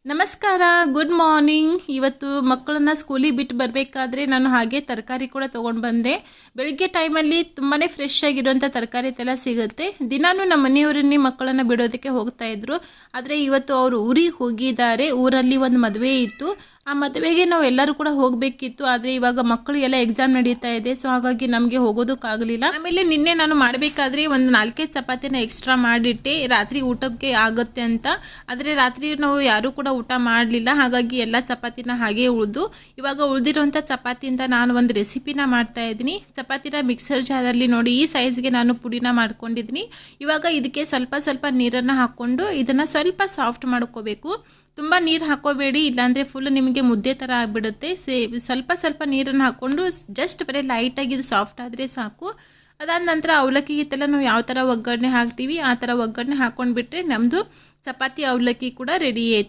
ನಮಸ್ಕಾರ, good morning. ಇವತ್ತು ಮಕ್ಕಳನ್ನ ಸ್ಕೂಲಿಗೆ ಬಿಟ್ಟು ಬರಬೇಕಾದ್ರೆ ನಾನು ಹಾಗೆ ತರಕಾರಿ ಕೂಡ ತೊಗೊಂಡು ಬಂದೆ. ಬೆಳಿಗ್ಗೆ ಟೈಮಲ್ಲಿ ತುಂಬಾ ಫ್ರೆಶ್ ಆಗಿರುವಂಥ ತರಕಾರಿ ಎಲ್ಲ ಸಿಗುತ್ತೆ. ದಿನಾನು ನಮ್ಮ ಮನೆಯವರನ್ನೇ ಮಕ್ಕಳನ್ನು ಬಿಡೋದಕ್ಕೆ ಹೋಗ್ತಾ ಇದ್ರು. ಆದರೆ ಇವತ್ತು ಅವರು ಊರಿಗೆ ಹೋಗಿದ್ದಾರೆ. ಊರಲ್ಲಿ ಒಂದು ಮದುವೆ ಇತ್ತು. ಆ ಮದುವೆಗೆ ನಾವು ಎಲ್ಲರೂ ಕೂಡ ಹೋಗಬೇಕಿತ್ತು. ಆದರೆ ಇವಾಗ ಮಕ್ಕಳು ಎಲ್ಲ ಎಕ್ಸಾಮ್ ನಡೀತಾ ಇದೆ. ಸೊ ಹಾಗಾಗಿ ನಮಗೆ ಹೋಗೋದಕ್ಕಾಗಲಿಲ್ಲ. ಆಮೇಲೆ ನಿನ್ನೆ ನಾನು ಮಾಡಬೇಕಾದ್ರೆ ಒಂದು 4 ಚಪಾತಿನ ಎಕ್ಸ್ಟ್ರಾ ಮಾಡಿಟ್ಟೆ, ರಾತ್ರಿ ಊಟಕ್ಕೆ ಆಗುತ್ತೆ ಅಂತ. ಆದರೆ ರಾತ್ರಿ ನಾವು ಯಾರೂ ಕೂಡ ಊಟ ಮಾಡಲಿಲ್ಲ. ಹಾಗಾಗಿ ಎಲ್ಲ ಚಪಾತಿನ ಹಾಗೆ ಉಳಿದು ಇವಾಗ ಉಳಿದಿರುವಂಥ ಚಪಾತಿಯಿಂದ ನಾನು ಒಂದು ರೆಸಿಪಿನ ಮಾಡ್ತಾ ಇದ್ದೀನಿ. ಚಪಾತಿನ ಮಿಕ್ಸರ್ ಜಾರಲ್ಲಿ ನೋಡಿ ಈ ಸೈಜ್ಗೆ ನಾನು ಪುಡಿನ ಮಾಡ್ಕೊಂಡಿದ್ದೀನಿ. ಇವಾಗ ಇದಕ್ಕೆ ಸ್ವಲ್ಪ ಸ್ವಲ್ಪ ನೀರನ್ನು ಹಾಕ್ಕೊಂಡು ಇದನ್ನು ಸ್ವಲ್ಪ ಸಾಫ್ಟ್ ಮಾಡ್ಕೋಬೇಕು. ತುಂಬ ನೀರು ಹಾಕೋಬೇಡಿ, ಇಲ್ಲಾಂದರೆ ಫುಲ್ ನಿಮಗೆ ಮುದ್ದೆ ಥರ ಆಗಿಬಿಡುತ್ತೆ. ಸ್ವಲ್ಪ ಸ್ವಲ್ಪ ನೀರನ್ನು ಹಾಕ್ಕೊಂಡು ಜಸ್ಟ್ ಬರೀ ಲೈಟಾಗಿ ಇದು ಸಾಫ್ಟ್ ಆದರೆ ಸಾಕು. ಅದಾದ ನಂತರ ಅವಲಕ್ಕಿ ಹಿಟ್ಟೆಲ್ಲ ನಾವು ಯಾವ ಥರ ಒಗ್ಗರಣೆ ಹಾಕ್ತೀವಿ ಆ ಥರ ಒಗ್ಗರಣೆ ಹಾಕ್ಕೊಂಡ್ಬಿಟ್ರೆ ನಮ್ಮದು ಚಪಾತಿ ಅವಲಕ್ಕಿ ಕೂಡ ರೆಡಿ ಆಯಿತು.